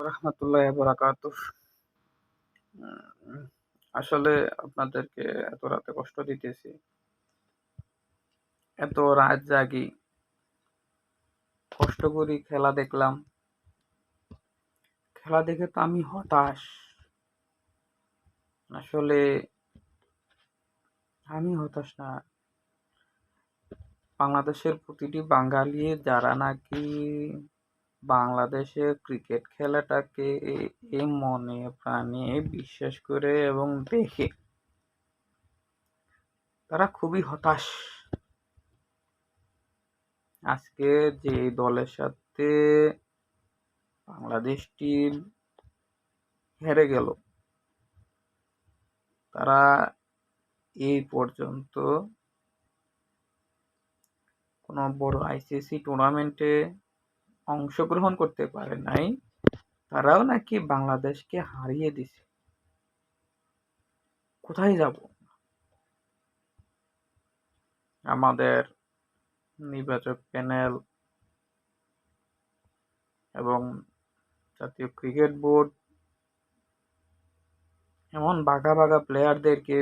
রাহমাতুল্লাহি বারাকাতুহ। উম আসলে আপনাদেরকে এত রাতে কষ্ট দিতেছি। এত রাত জাগি, কষ্ট করি খেলা দেখলাম। খেলা দেখে তো আমি হতাশ। আসলে আমি হতাশ না। বাংলাদেশের প্রতিটি বাঙালি যারা নাকি বাংলাদেশের ক্রিকেট খেলাটাকে মনে প্রাণে বিশ্বাস করে এবং দেখে, তারা খুবই হতাশ। আজকে যে দলের সাথে বাংলাদেশ টিম হেরে গেল, তারা এই পর্যন্ত কোনো বড় আইসিসি টুর্নামেন্টে অংশগ্রহণ করতে পারে নাই। তারাও নাকি বাংলাদেশকে হারিয়ে দিছে। কোথায় যাব? আমাদের নির্বাচক প্যানেল এবং জাতীয় ক্রিকেট বোর্ড এমন বাঘা বাঘা প্লেয়ারদেরকে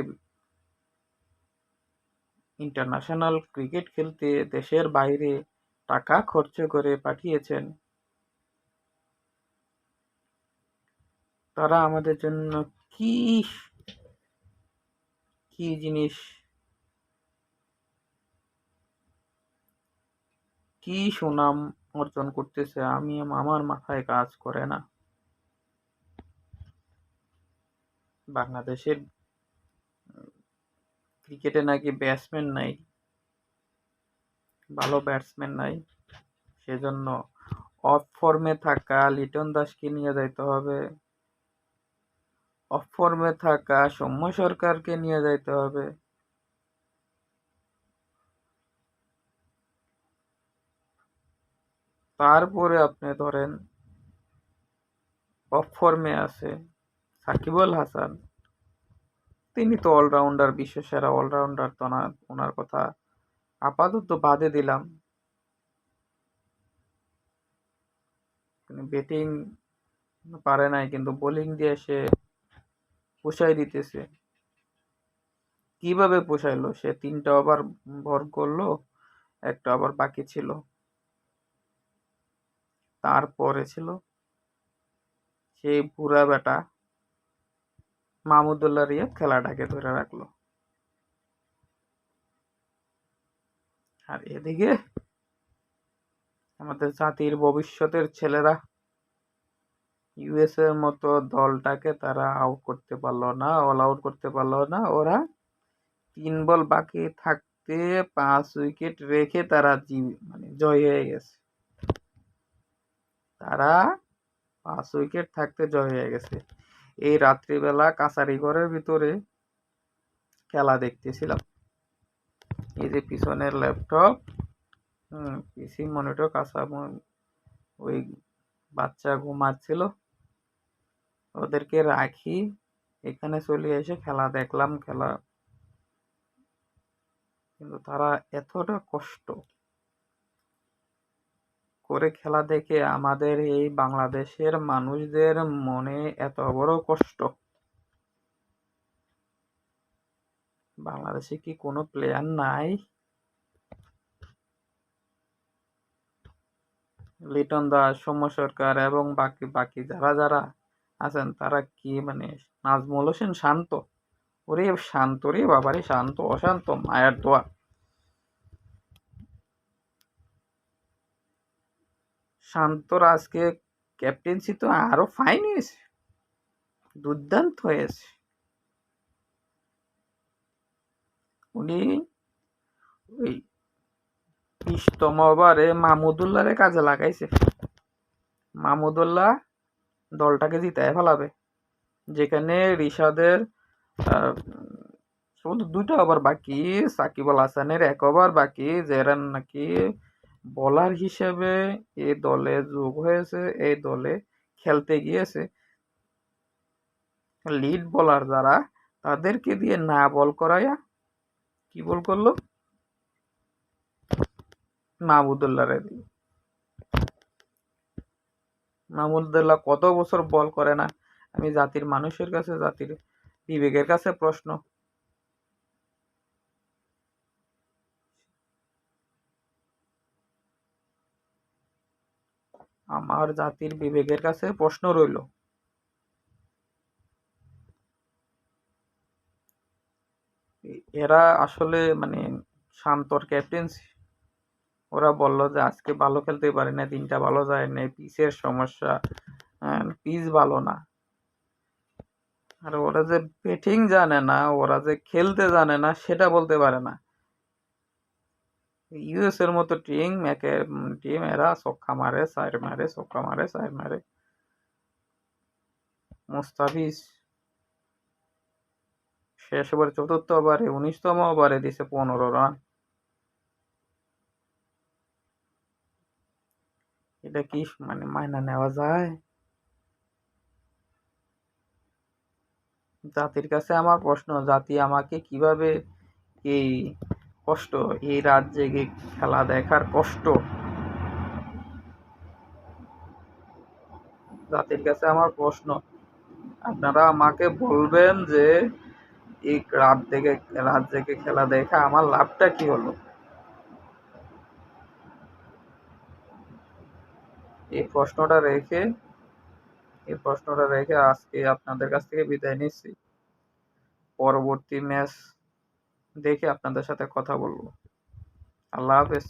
ইন্টারন্যাশনাল ক্রিকেট খেলতে দেশের বাইরে টাকা খরচ করে পাঠিয়েছেন। তারা আমাদের জন্য কি কি জিনিস, কি সুনাম অর্জন করতেছে আমার মাথায় কাজ করে না। বাংলাদেশের ক্রিকেটে নাকি ব্যাটসম্যান নাই, ভালো ব্যাটসম্যান নাই। সেজন্য অফ ফর্মে থাকা লিটন দাসকে নিয়ে যাইতে হবে, অফ ফর্মে থাকা সৌম্য সরকারকে নিয়ে যাইতে হবে। তারপরে আপনি ধরেন অফ ফর্মে আছে সাকিব আল হাসান। তিনি তো অলরাউন্ডার, বিশ্বসেরা অলরাউন্ডার। তো না, ওনার কথা আপাতত বাদে দিলাম। তিনি ব্যাটিং পারে নাই, কিন্তু বোলিং দিয়ে সে পুষাই দিতেছে। কিভাবে পোষাইলো? সে 3টা ওভার ভর করলো, একটা ওভার বাকি ছিল। তারপরে ছিল সেই বুড়া বেটা মাহমুদুল্লাহ রিয়াদ খেলাটাকে ধরে রাখলো। আর এদিকে আমাদের জাতির ভবিষ্যতের ছেলেরা ইউএস এর মতো দলটাকে তারা আউট করতে পারলো না, অল আউট করতে পারলো না। ওরা 3 বল বাকি থাকতে 5 উইকেট রেখে তারা জয় হয়ে গেছে। তারা 5 উইকেট থাকতে জয় হয়ে গেছে। এই রাত্রিবেলা কাছারি ঘরের ভিতরে খেলা দেখতেছিলাম। এই যে পিছনের ল্যাপটপ, পিসি মনিটর, ওই বাচ্চা ঘুমাচ্ছিল, ওদেরকে রাখি এখানে চলে এসে খেলা দেখলাম। খেলা কিন্তু তারা এতটা কষ্ট করে খেলা দেখে আমাদের এই বাংলাদেশের মানুষদের মনে এত বড় কষ্ট। বাংলাদেশে কি কোনো প্লেয়ার নাই? লিটন দাস, সৌম্য সরকার এবং বাকি বাকি যারা যারা আছেন, তারা কি নাজমুল হোসেন শান্ত, ওরে শান্ত রে বাবারে, শান্ত অশান্ত মায়ের দোয়া। শান্তর আজকে ক্যাপ্টেন্সি তো আরো ফাইন হয়েছে, দুর্দান্ত হয়েছে। উনি ওই 20তম ওভারে মাহমুদুল্লাহরে কাজে লাগাইছে। মাহমুদুল্লাহ দলটাকে জিতায় ফেলাবে, যেখানে রিশাদের শুধু 2টা ওভার বাকি, সাকিব আল হাসানের 1 ওভার বাকি, যারা নাকি বোলার হিসেবে এই দলে যোগ হয়েছে, এই দলে খেলতে গিয়েছে, লিড বোলার যারা, তাদেরকে দিয়ে না বল করাইয়া কি বল করলো মাহমুদুল্লাহরে দিয়ে। মাহমুদুল্লাহ কত বছর বল করে না। আমি জাতির মানুষের কাছে, জাতির বিবেকের কাছে প্রশ্ন, আমার জাতির বিবেকের কাছে প্রশ্ন রইল। এরা আসলে মানে শান্তর ক্যাপ্টেন্সি। ওরা বলল যে আজকে ভালো খেলতে পারে না, দিনটা ভালো যায় না, পিচের সমস্যা, পিচ ভালো না। আর ওরা যে ব্যাটিং জানে না, ওরা যে খেলতে জানে না সেটা বলতে পারে না। ইউএস এর মতো টিম এরা ছক্কা মারে, চার মারে, ছক্কা মারে, চার মারে। মুস্তাফিজ শেষ ওভার চতুর্থ ওভারে 19তম ওভারে দিছে 15 রান। এটা কি মানে মাইনা নেওয়া যায়? জাতির কাছে আমার প্রশ্ন, জাতি আমাকে কিভাবে এই কষ্ট, এই রাত জেগে খেলা দেখার কষ্ট, জাতির কাছে আমার প্রশ্ন, আপনারা আমাকে বলবেন যে এই রাত জেগে খেলা দেখা আমার লাভটা কি হলো? এই প্রশ্নটা রেখে আজকে আপনাদের কাছ থেকে বিদায় নিচ্ছি। পরবর্তী ম্যাচ দেখে আপনাদের সাথে কথা বলবো। আল্লাহ হাফেজ।